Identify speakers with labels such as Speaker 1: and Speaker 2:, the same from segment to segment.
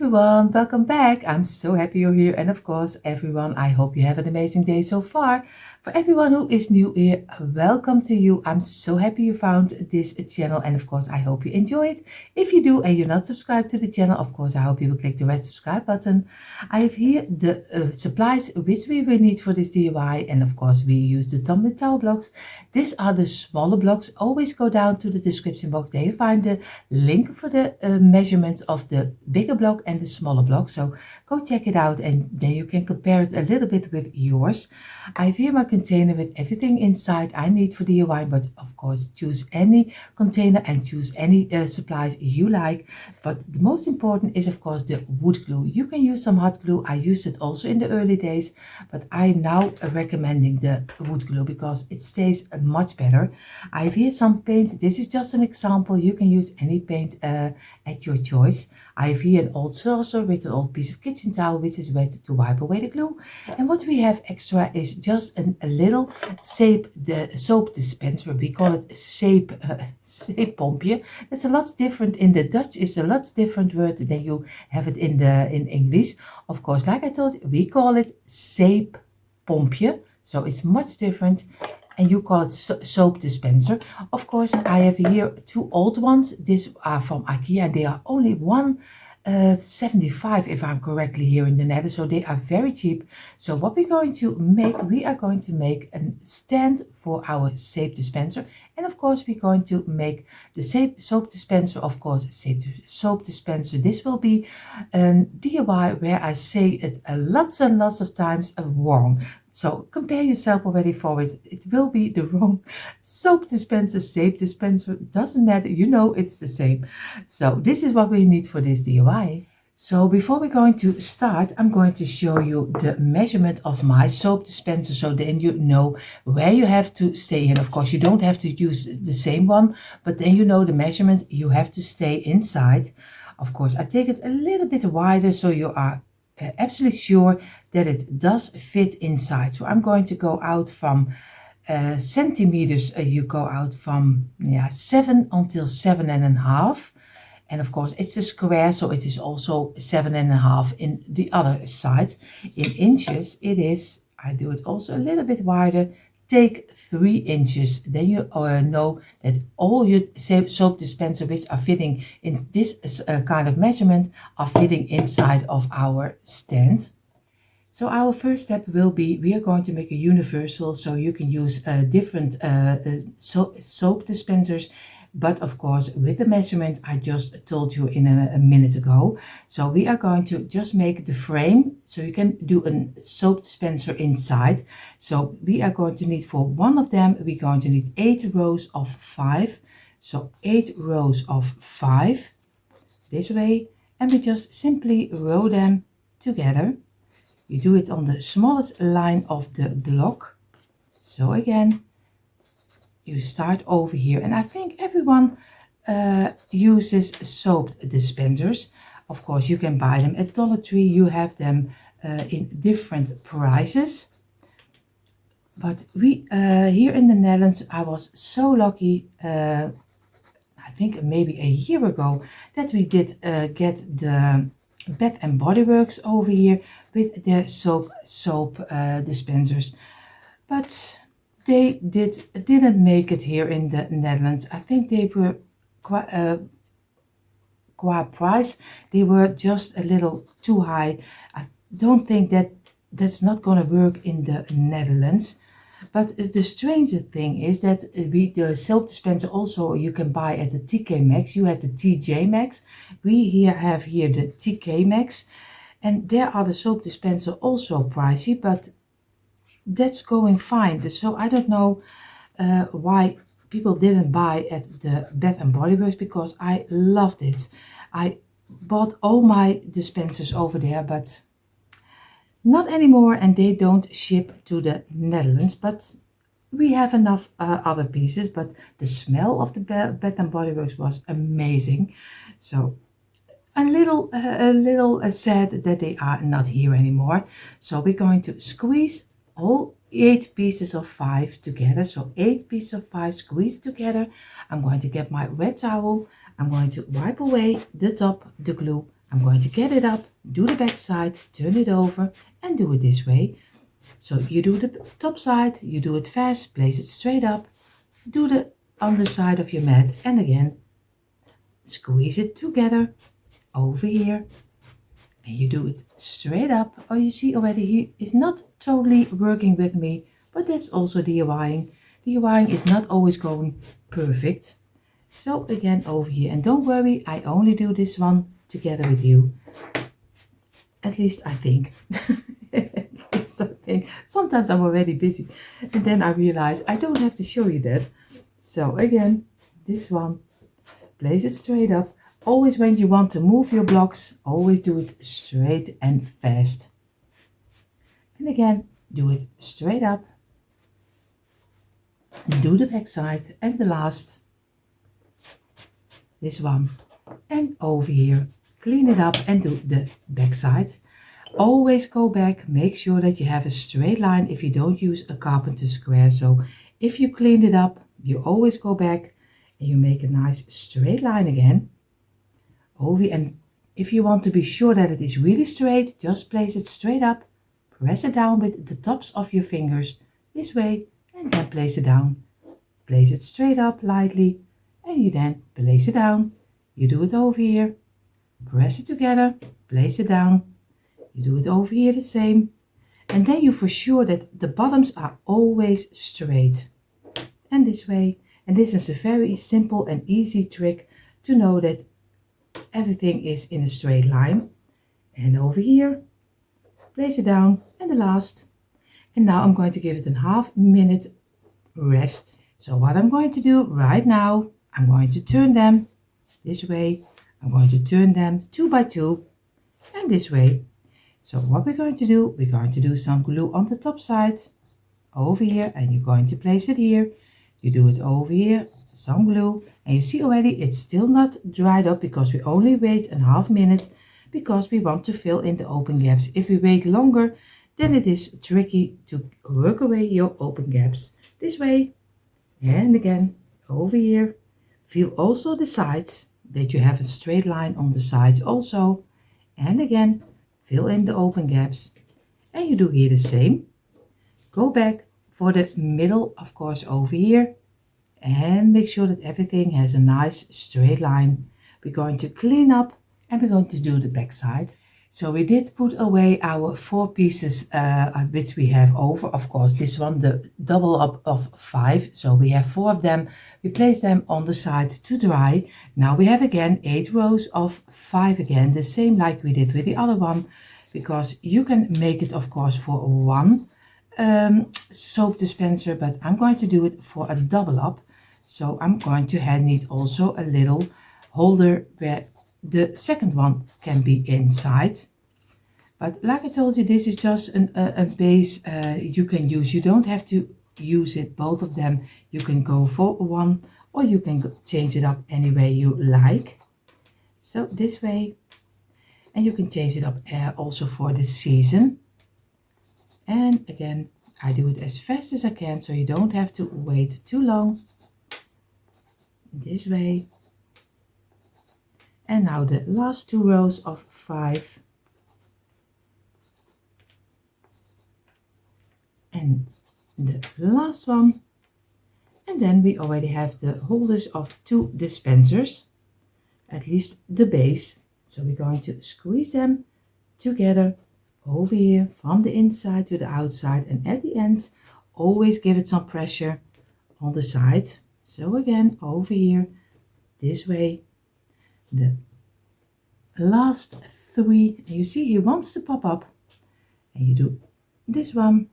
Speaker 1: everyone, welcome back. I'm so happy you're here, and of course everyone, I hope you have an amazing day so far. For everyone who is new here, welcome to you. I'm so happy you found this channel, and of course I hope you enjoy it. If you do and you're not subscribed to the channel, of course I hope you will click the red subscribe button. I have here the supplies which we will need for this DIY, and of course we use the tumbling towel blocks. These are the smaller blocks. Always go down to the description box, there you find the link for the measurements of the bigger block and the smaller block, so go check it out and then you can compare it a little bit with yours. I have here my container with everything inside I need for DIY, but of course choose any container and choose any supplies you like. But the most important is of course the wood glue. You can use some hot glue. I used it also in the early days, but I'm now recommending the wood glue because it stays much better. I have here some paint. This is just an example. You can use any paint at your choice. I have here an old saucer with an old piece of kitchen towel which is wet to wipe away the glue. And what we have extra is just a little soap dispenser. We call it zeeppompje. It's a lot different in the Dutch. It's a lot different word than you have it in English. Of course, like I told you, we call it zeeppompje. So it's much different. And you call it soap dispenser. Of course, I have here two old ones. These are from IKEA and they are only 1.75 if I'm correctly here in the Netherlands. So they are very cheap. So what we're going to make, we are going to make a stand for our soap dispenser. And of course, we're going to make the soap dispenser, of course, soap dispenser. This will be a DIY where I say it lots and lots of times wrong. So compare yourself already for it. It will be the wrong soap dispenser, soap dispenser. Doesn't matter. You know it's the same. So this is what we need for this DIY. So before we're going to start, I'm going to show you the measurement of my soap dispenser. So then you know where you have to stay in. Of course, you don't have to use the same one, but then you know the measurement. You have to stay inside. Of course, I take it a little bit wider so you are absolutely sure that it does fit inside. So I'm going to go out from centimeters. You go out from 7 until 7.5, and of course it's a square, so it is also 7.5 in the other side. In inches it is, I do it also a little bit wider. Take 3 inches, then you know that all your soap dispenser which are fitting in this kind of measurement are fitting inside of our stand. So our first step will be, we are going to make a universal, so you can use different soap dispensers, but of course with the measurement I just told you in a minute ago. So we are going to just make the frame so you can do a soap dispenser inside. So we are going to need, for one of them we're going to need 8 rows of 5. So 8 rows of 5 this way, and we just simply row them together. You do it on the smallest line of the block. So again, you start over here, and I think everyone uses soap dispensers. Of course, you can buy them at Dollar Tree. You have them in different prices. But we here in the Netherlands, I was so lucky. I think maybe a year ago that we did get the Bath and Body Works over here with their soap dispensers, but they didn't make it here in the Netherlands. I think they were qua price, they were just a little too high. I don't think that's not going to work in the Netherlands. But the stranger thing is that the soap dispenser also you can buy at the TK Maxx. You have the TJ Maxx. We have here the TK Maxx, and there are the soap dispenser also pricey, but that's going fine. So I don't know why people didn't buy at the Bath and Body Works, because I loved it. I bought all my dispensers over there, but not anymore, and they don't ship to the Netherlands. But we have enough other pieces. But the smell of the Bath and Body Works was amazing. So a little sad that they are not here anymore. So we're going to squeeze all 8 pieces of 5 together. So 8 pieces of 5 squeezed together. I'm going to get my wet towel. I'm going to wipe away the top, the glue. I'm going to get it up, do the back side, turn it over and do it this way. So you do the top side, you do it fast, place it straight up, do the underside of your mat and again squeeze it together over here and you do it straight up. Oh, you see already he is not totally working with me, but that's also DIYing. DIYing is not always going perfect. So again over here, and don't worry, I only do this one together with you. At least I think. At least I think. Sometimes I'm already busy and then I realize I don't have to show you that. So again, this one, place it straight up. Always when you want to move your blocks, always do it straight and fast. And again, do it straight up. Do the back side and the last, this one. And over here, clean it up and do the back side. Always go back, make sure that you have a straight line if you don't use a carpenter square. So if you clean it up, you always go back and you make a nice straight line again. Over, and if you want to be sure that it is really straight, just place it straight up, press it down with the tops of your fingers this way and then place it down. Place it straight up lightly and you then place it down. You do it over here, press it together, place it down. You do it over here the same. And then you for sure that the bottoms are always straight. And this way. And this is a very simple and easy trick to know that everything is in a straight line. And over here, place it down and the last. And now I'm going to give it a half-minute rest. So what I'm going to do right now, I'm going to turn them this way. I'm going to turn them 2 by 2 and this way. So what we're going to do, we're going to do some glue on the top side over here and you're going to place it here. You do it over here, some glue, and you see already it's still not dried up because we only wait a half-minute because we want to fill in the open gaps. If we wait longer, then it is tricky to work away your open gaps. This way and again over here. Feel also the sides that you have a straight line on the sides also. And again, fill in the open gaps and you do here the same. Go back for the middle, of course, over here and make sure that everything has a nice straight line. We're going to clean up and we're going to do the back side. So we did put away our 4 pieces which we have over. Of course, this one, the double up of 5. So we have 4 of them. We place them on the side to dry. Now we have again 8 rows of 5 again, the same like we did with the other one, because you can make it, of course, for one soap dispenser, but I'm going to do it for a double up. So I'm going to need also a little holder where the second one can be inside. But like I told you, this is just a base you can use. You don't have to use it, both of them. You can go for one or you can change it up any way you like. So this way. And you can change it up also for the season. And again, I do it as fast as I can so you don't have to wait too long. This way. And now the last 2 rows of 5. And the last one. And then we already have the holders of 2 dispensers, at least the base. So we're going to squeeze them together over here from the inside to the outside. And at the end, always give it some pressure on the side. So again, over here, this way. The last 3, you see he wants to pop up and you do this one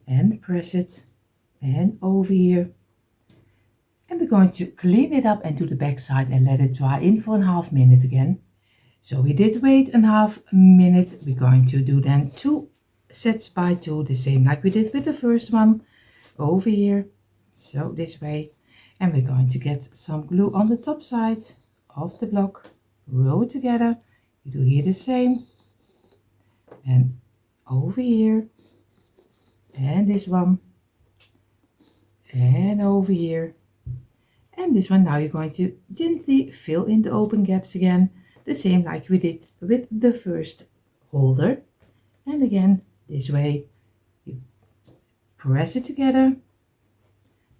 Speaker 1: and press it and over here, and we're going to clean it up and do the back side and let it dry in for a half-minute again. So we did wait a half-minute. We're going to do then 2 sets by 2, the same like we did with the first one over here, so this way. And we're going to get some glue on the top side of the block, roll it together. You do here the same, and over here, and this one, and over here, and this one. Now you're going to gently fill in the open gaps again. the same like we did with the first holder. And again, this way, you press it together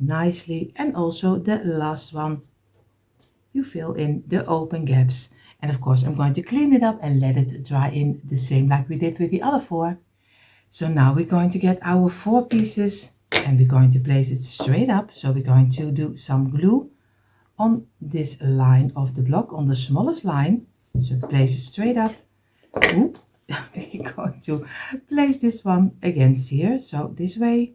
Speaker 1: nicely, and also the last one, you fill in the open gaps. And of course, I'm going to clean it up and let it dry in the same like we did with the other 4. So now we're going to get our 4 pieces and we're going to place it straight up. So we're going to do some glue on this line of the block, on the smallest line. So place it straight up. Oop. We're going to place this one against here. So this way.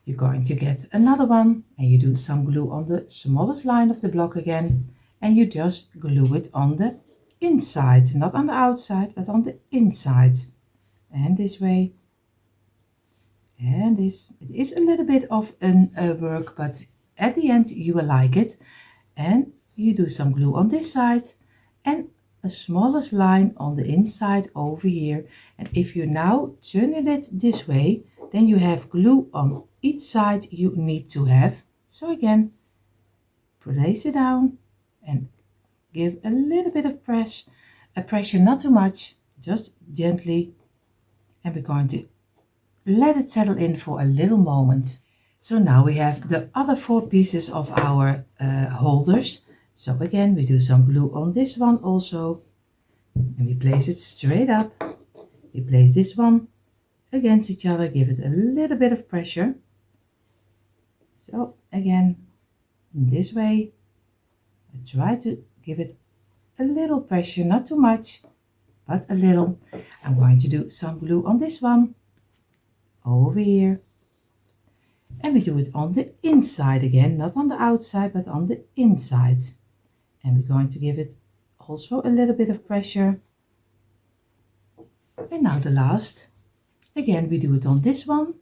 Speaker 1: You're going to get another one and you do some glue on the smallest line of the block again, and you just glue it on the inside, not on the outside, but on the inside. And this way. And this, it is a little bit of a work, but at the end you will like it. And you do some glue on this side and a smallest line on the inside over here. And if you now turn it this way, then you have glue on each side you need to have. So again, place it down and give a little bit of pressure, not too much, just gently. And we're going to let it settle in for a little moment. So now we have the other 4 pieces of our holders. So again, we do some glue on this one also. And we place it straight up. We place this one against each other, give it a little bit of pressure. So again, this way, I try to give it a little pressure, not too much, but a little. I'm going to do some glue on this one, over here. And we do it on the inside again, not on the outside, but on the inside. And we're going to give it also a little bit of pressure. And now the last. Again, we do it on this one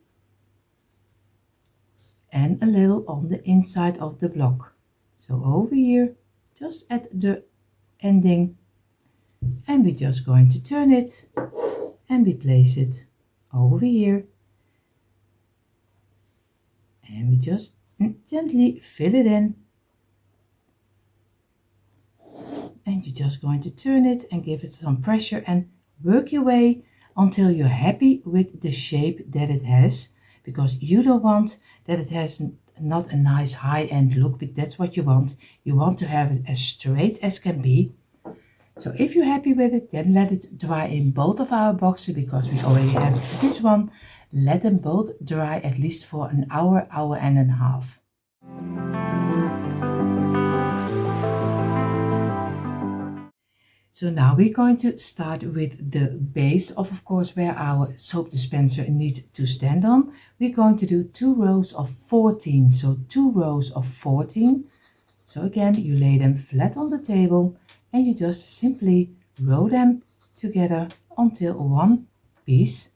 Speaker 1: and a little on the inside of the block. So over here, just at the ending, and we're just going to turn it and we place it over here. And we just gently fill it in. And you're just going to turn it and give it some pressure and work your way until you're happy with the shape that it has, because you don't want that it has not a nice high-end look, but that's what you want. You want to have it as straight as can be. So if you're happy with it, then let it dry in both of our boxes, because we already have this one. Let them both dry at least for an hour, hour and a half. So now we're going to start with the base of course, where our soap dispenser needs to stand on. We're going to do 2 rows of 14. So 2 rows of 14. So again, you lay them flat on the table and you just simply row them together until one piece.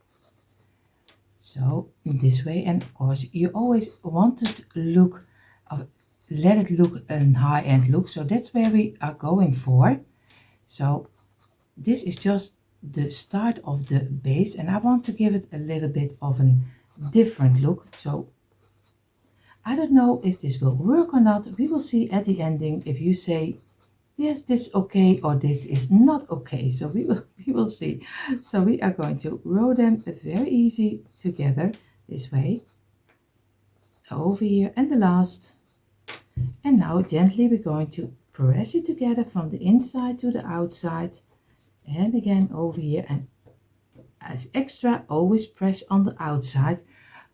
Speaker 1: So in this way, and of course you always want to look, let it look a high-end look. So that's where we are going for. So this is just the start of the base, and I want to give it a little bit of a different look. So I don't know if this will work or not. We will see at the ending if you say, yes, this is okay, or this is not okay. So we will see. So we are going to row them very easy together this way, over here, and the last. And now gently we're going to press it together from the inside to the outside, and again over here. And as extra, always press on the outside,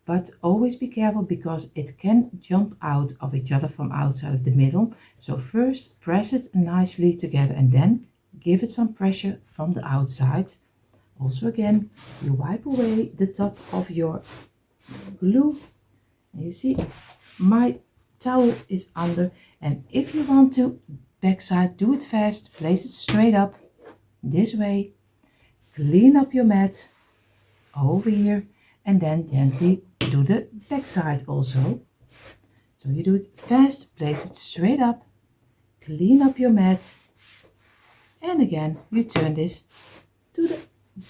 Speaker 1: but always be careful because it can jump out of each other from outside of the middle. So first press it nicely together and then give it some pressure from the outside. Also again, you wipe away the top of your glue, and you see my towel is under. And if you want to backside, do it fast, place it straight up this way, clean up your mat over here, and then gently do the backside also. So you do it fast, place it straight up, clean up your mat, and again you turn this to the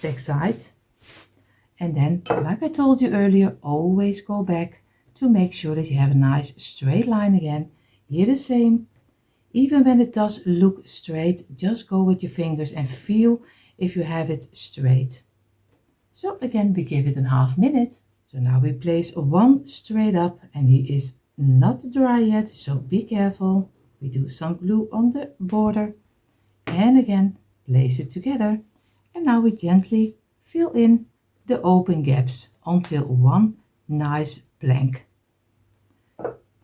Speaker 1: backside. And then, like I told you earlier, always go back to make sure that you have a nice straight line again. Here the same, Even when it does look straight, just go with your fingers and feel if you have it straight. So again, we give it a half minute. So now we place one straight up and he is not dry yet, so be careful. We do some glue on the border and again place it together. And now we gently fill in the open gaps until one nice blank.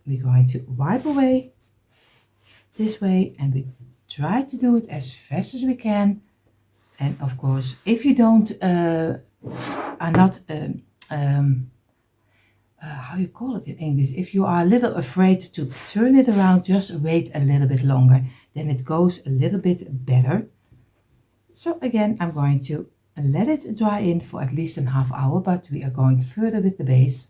Speaker 1: We're going to wipe away this way and we try to do it as fast as we can. And of course, if you don't are not how you call it in English, if you are a little afraid to turn it around, just wait a little bit longer, then it goes a little bit better. So again, I'm going to let it dry in for at least a half hour, but we are going further with the base.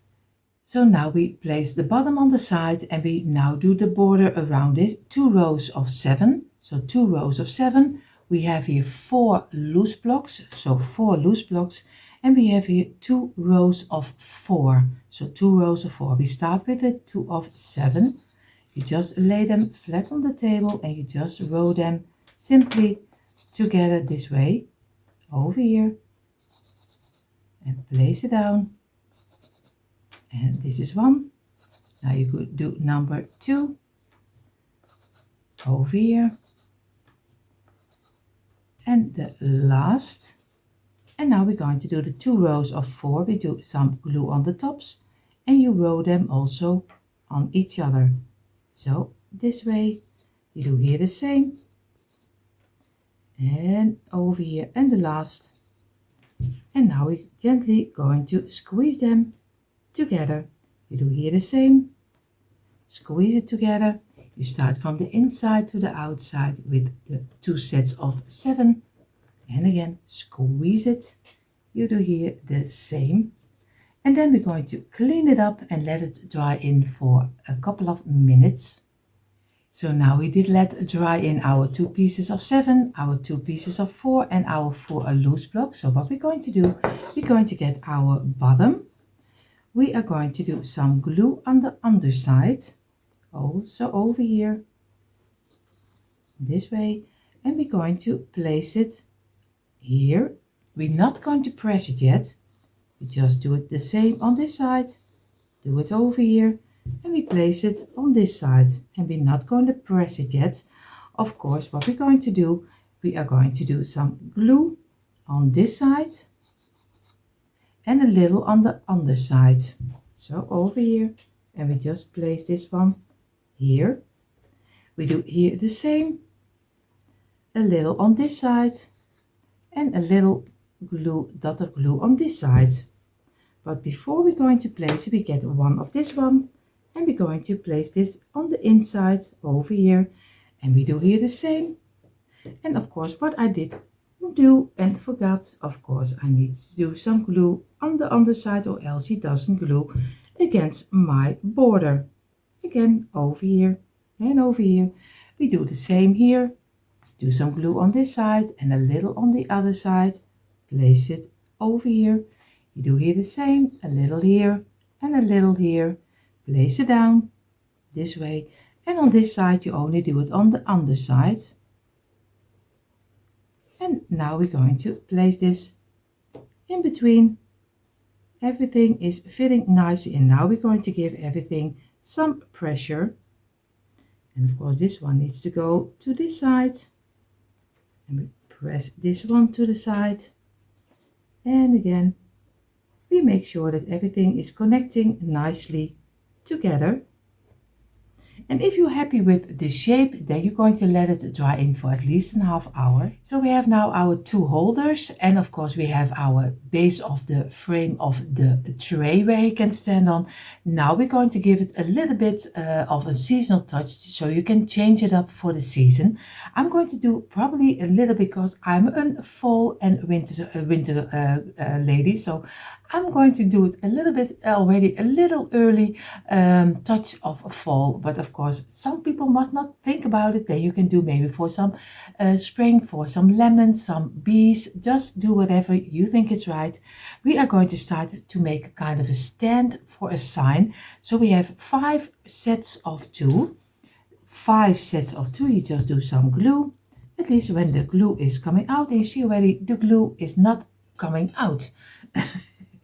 Speaker 1: So now we place the bottom on the side and we now do the border around it, 2 rows of 7. So 2 rows of 7. We have here 4 loose blocks, so 4 loose blocks, and we have here 2 rows of 4. So 2 rows of 4. We start with the 2 of 7. You just lay them flat on the table and you just row them simply together this way, over here, and place it down. And this is 1. Now you could do number 2 over here. And the last. And now we're going to do the 2 rows of 4. We do some glue on the tops and you row them also on each other. So this way, you do here the same. And over here and the last. And now we're gently going to squeeze them together. You do here the same. Squeeze it together. You start from the inside to the outside with the 2 sets of 7. And again, squeeze it. You do here the same. And then we're going to clean it up and let it dry in for a couple of minutes. So now we did let dry in our 2 pieces of 7, our 2 pieces of 4 and our 4 loose blocks. So what we're going to do, we're going to get our bottom. We are going to do some glue on the underside, also over here, this way. And we're going to place it here. We're not going to press it yet. We just do it the same on this side, do it over here, and we place it on this side. And we're not going to press it yet. Of course, what we're going to do, we are going to do some glue on this side and a little on the underside. So over here, and we just place this one here. We do here the same, a little on this side and a little glue, dot of glue on this side. But before we're going to place it, we get one of this one and we're going to place this on the inside over here, and we do here the same. And of course, what I did do and forgot, of course, I need to do some glue on the underside or else it doesn't glue against my border. Again, over here and over here. We do the same here. Do some glue on this side and a little on the other side. Place it over here. You do here the same, a little here and a little here. Place it down this way. And on this side, you only do it on the underside. And now we're going to place this in between. Everything is fitting nicely, and now we're going to give everything some pressure. And of course, this one needs to go to this side. And we press this one to the side. And again, we make sure that everything is connecting nicely together. And if you're happy with the shape, then you're going to let it dry in for at least a half hour. So we have now our 2 holders, and of course we have our base of the frame of the tray where you can stand on. Now we're going to give it a little bit of a seasonal touch, so you can change it up for the season. I'm going to do probably a little, because I'm a fall and winter lady, so I'm going to do it a little bit already, a little early touch of fall. But of course, some people must not think about it. Then you can do maybe for some spring, for some lemons, some bees. Just do whatever you think is right. We are going to start to make a kind of a stand for a sign. So we have 5 sets of 2. 5 sets of 2, you just do some glue. At least when the glue is coming out, and you see already the glue is not coming out.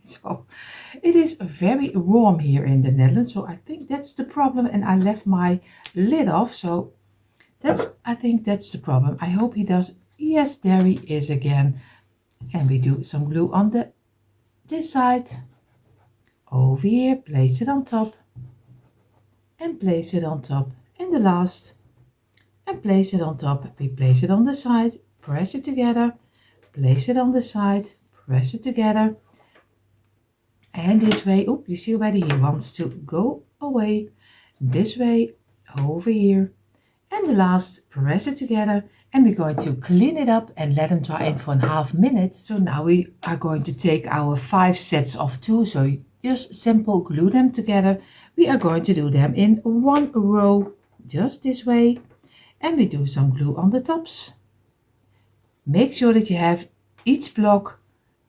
Speaker 1: So it is very warm here in the Netherlands, so I think that's the problem, and I left my lid off, so I think that's the problem. I hope he does. Yes, there he is again. And we do some glue on this side. Over here, place it on top. And place it on top. And the last. And place it on top. We place it on the side. Press it together. Place it on the side. Press it together. And this way, oh, you see already he wants to go away. This way, over here. And the last, press it together, and we're going to clean it up and let them dry in for a half minute. So now we are going to take our 5 sets of 2, so you just simple glue them together. We are going to do them in 1 row, just this way, and we do some glue on the tops. Make sure that you have each block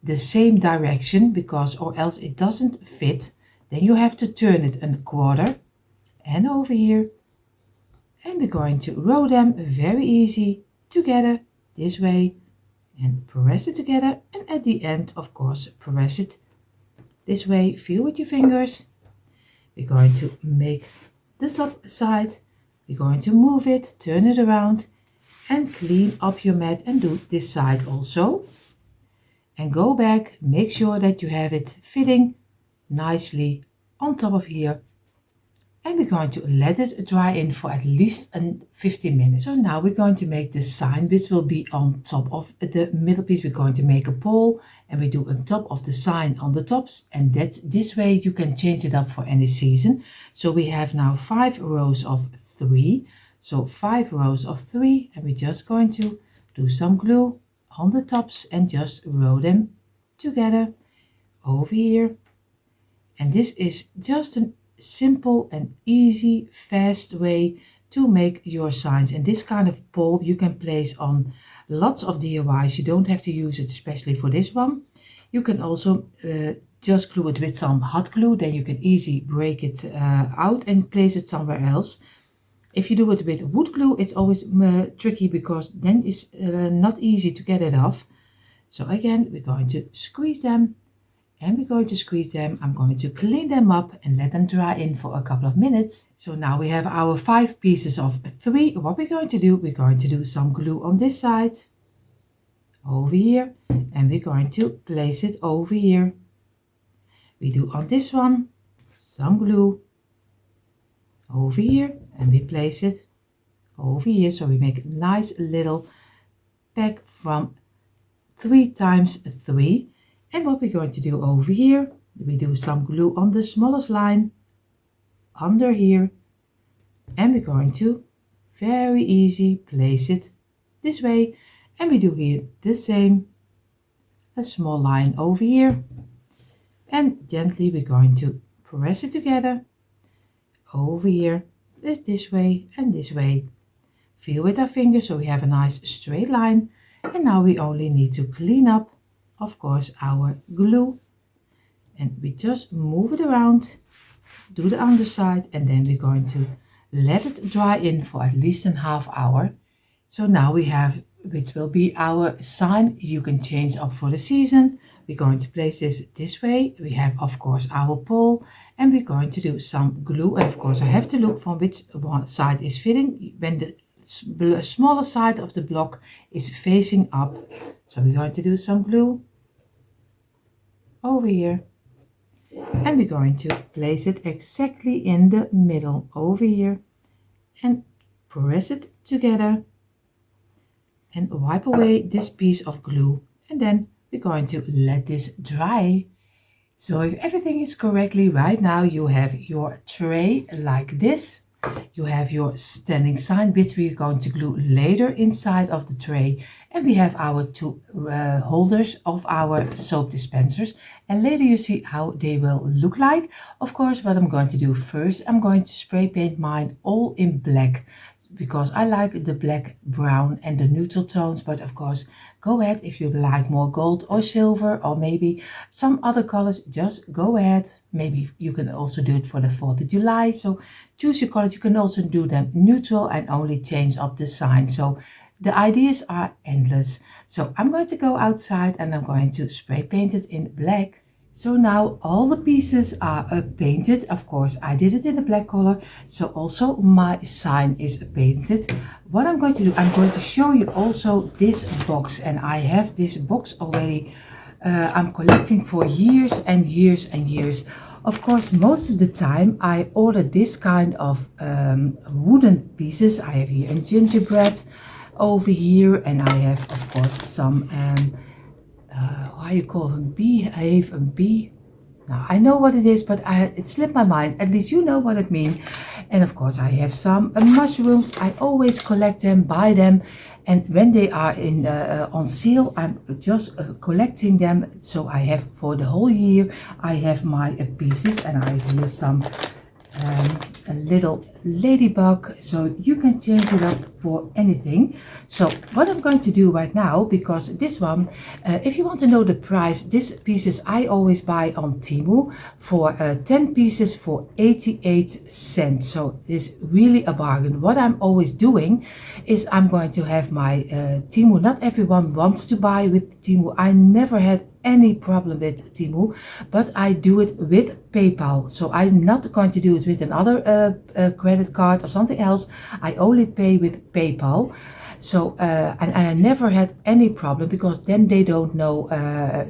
Speaker 1: the same direction, because or else it doesn't fit. Then you have to turn it a quarter, and over here. And we're going to roll them very easy together this way and press it together, and at the end, of course, press it this way. Feel with your fingers. We're going to make the top side. We're going to move it, turn it around, and clean up your mat, and do this side also. And go back, make sure that you have it fitting nicely on top of here. And we're going to let it dry in for at least 15 minutes. So now we're going to make the sign, which will be on top of the middle piece. We're going to make a pole, and we do on top of the sign on the tops. And that's this way you can change it up for any season. So we have now 5 rows of 3. So 5 rows of 3, and we're just going to do some glue on the tops and just roll them together over here. And this is just a simple and easy, fast way to make your signs. And this kind of pole you can place on lots of DIYs. You don't have to use it especially for this one. You can also just glue it with some hot glue. Then you can easily break it out and place it somewhere else. If you do it with wood glue, it's always tricky, because then it's not easy to get it off. So again, we're going to squeeze them. And we're going to squeeze them. I'm going to clean them up and let them dry in for a couple of minutes. So now we have our 5 pieces of 3. What we're going to do, we're going to do some glue on this side, over here, and we're going to place it over here. We do on this one some glue over here, and we place it over here. So we make a nice little pack from 3 times 3. And what we're going to do over here, we do some glue on the smallest line under here, and we're going to very easy place it this way, and we do here the same, a small line over here, and gently we're going to press it together over here, this way and this way. Feel with our fingers so we have a nice straight line. And now we only need to clean up, of course, our glue, and we just move it around, do the underside, and then we're going to let it dry in for at least a half hour. So now we have, which will be our sign. You can change up for the season. We're going to place this way. We have, of course, our pole, and we're going to do some glue. And of course, I have to look from which one side is fitting. When the smaller side of the block is facing up, so we're going to do some glue over here, and we're going to place it exactly in the middle over here, and press it together and wipe away this piece of glue, and then we're going to let this dry. So if everything is correctly right now, you have your tray like this. You have your standing sign, which we're going to glue later inside of the tray. And we have our 2 holders of our soap dispensers. And later you see how they will look like. Of course, what I'm going to do first, I'm going to spray paint mine all in black. because I like the black, brown and the neutral tones, but of course go ahead if you like more gold or silver or maybe some other colors, just go ahead. Maybe you can also do it for the 4th of July, so choose your colors. You can also do them neutral and only change up the sign, so the ideas are endless. So I'm going to go outside and I'm going to spray paint it in black. So now all the pieces are painted. Of course, I did it in the black color. So also my sign is painted. What I'm going to do, I'm going to show you also this box. And I have this box already. I'm collecting for years and years and years. Of course, most of the time I order this kind of wooden pieces. I have here a gingerbread over here. And I have, of course, some... how you call them, behave and be. Now I know what it is, but it slipped my mind. At least you know what it means. And of course I have some mushrooms. I always collect them, buy them, and when they are in on sale, I'm just collecting them. So I have for the whole year. I have my pieces, and I have here some a little ladybug, so you can change it up for anything. So what I'm going to do right now, because this one, if you want to know the price, these pieces I always buy on Temu for 10 pieces for 88 cents. So it's really a bargain. What I'm always doing is I'm going to have my Temu. Not everyone wants to buy with Temu. I never had any problem with Temu, but I do it with PayPal. So I'm not going to do it with another credit card or something else. I only pay with PayPal. So and I never had any problem, because then they don't know,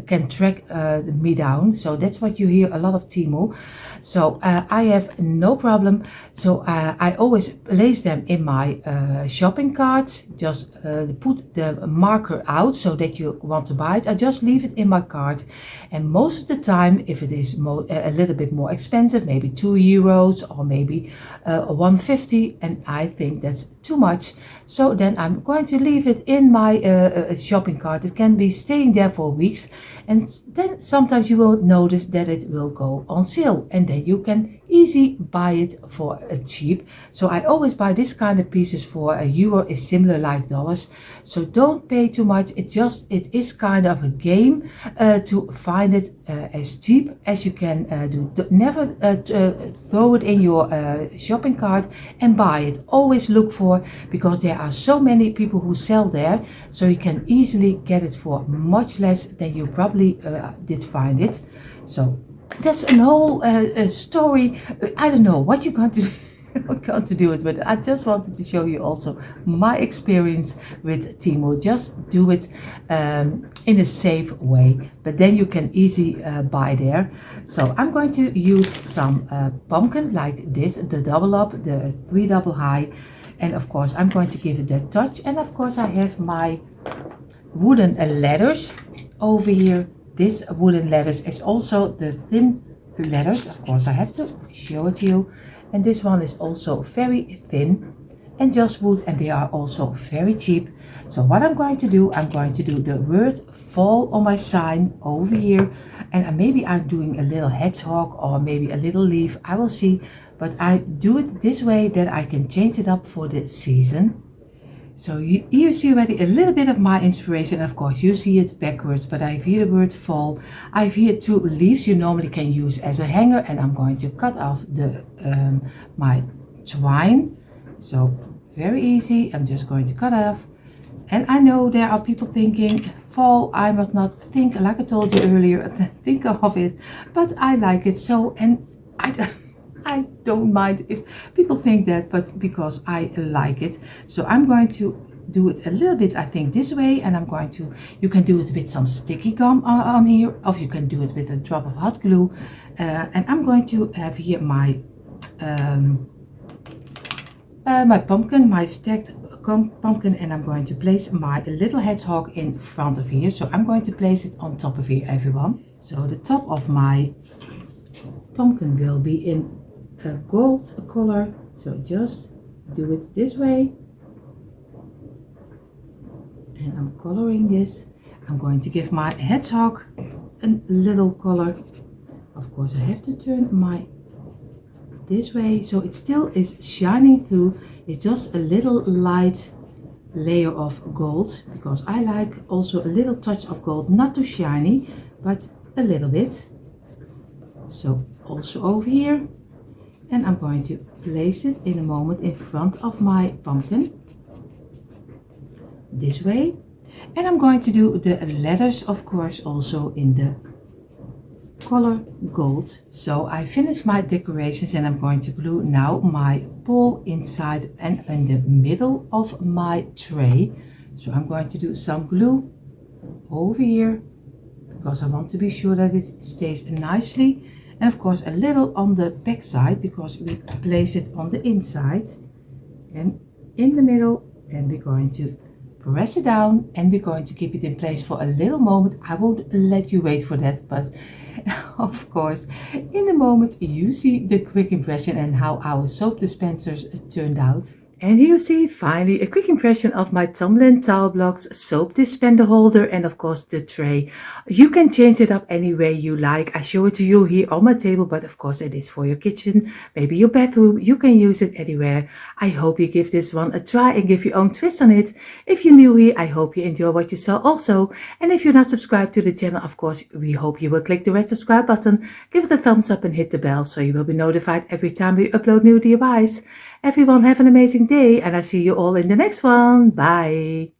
Speaker 1: can track me down. So that's what you hear a lot of Temu. So I have no problem. So I always place them in my shopping cart. Just put the marker out so that you want to buy it. I just leave it in my cart. And most of the time, if it is a little bit more expensive, maybe €2 or maybe 150, and I think that's too much, so then I'm going to leave it in my shopping cart. It can be staying there for weeks, and then sometimes you will notice that it will go on sale, and then you can easy buy it for cheap. So I always buy this kind of pieces for €1 is similar like dollars. So don't pay too much. It is kind of a game to find it as cheap as you can do. Never throw it in your shopping cart and buy it. Always look for, because there are so many people who sell there, so you can easily get it for much less than you probably did find it. So that's a whole story. I don't know what you're going to do it, but I just wanted to show you also my experience with Temu. Just do it in a safe way, but then you can easily buy there. So I'm going to use some pumpkin like this, the double up, the 3 double high, and of course I'm going to give it that touch. And of course I have my wooden ladders over here. This wooden ladders is also the thin ladders. Of course I have to show it to you. And this one is also very thin and just wood, and they are also very cheap. So what I'm going to do, I'm going to do the word fall on my sign over here, and maybe I'm doing a little hedgehog or maybe a little leaf, I will see, but I do it this way that I can change it up for the season. So you see already a little bit of my inspiration. Of course you see it backwards, but I have here the word fall. I have here 2 leaves you normally can use as a hanger, and I'm going to cut off the my twine. So very easy, I'm just going to cut off. And I know there are people thinking fall, I must not think, like I told you earlier, think of it, but I like it so, and I don't mind if people think that, but because I like it. So I'm going to do it a little bit, I think, this way, and I'm going to, you can do it with some sticky gum on here, or you can do it with a drop of hot glue. And I'm going to have here my my pumpkin, my stacked pumpkin, and I'm going to place my little hedgehog in front of here. So I'm going to place it on top of here, everyone. So the top of my pumpkin will be in a gold color, so just do it this way, and I'm coloring this. I'm going to give my hedgehog a little color. Of course I have to turn my this way, so it still is shining through. It's just a little light layer of gold, because I like also a little touch of gold, not too shiny, but a little bit. So also over here, and I'm going to place it in a moment in front of my pumpkin, this way. And I'm going to do the letters, of course, also in the color gold. So I finished my decorations, and I'm going to glue now my ball inside and in the middle of my tray. So I'm going to do some glue over here, because I want to be sure that it stays nicely, and of course a little on the back side, because we place it on the inside and in the middle, and we're going to press it down, and we're going to keep it in place for a little moment. I won't let you wait for that, but of course in a moment you see the quick impression and how our soap dispensers turned out. And here you see finally a quick impression of my Tumbling tile blocks, soap dispenser holder, and of course the tray. You can change it up any way you like. I show it to you here on my table, but of course it is for your kitchen, maybe your bathroom. You can use it anywhere. I hope you give this one a try and give your own twist on it. If you're new here, I hope you enjoy what you saw also. And if you're not subscribed to the channel, of course, we hope you will click the red subscribe button, give it a thumbs up and hit the bell so you will be notified every time we upload new DIYs. Everyone have an amazing day, and I see you all in the next one. Bye.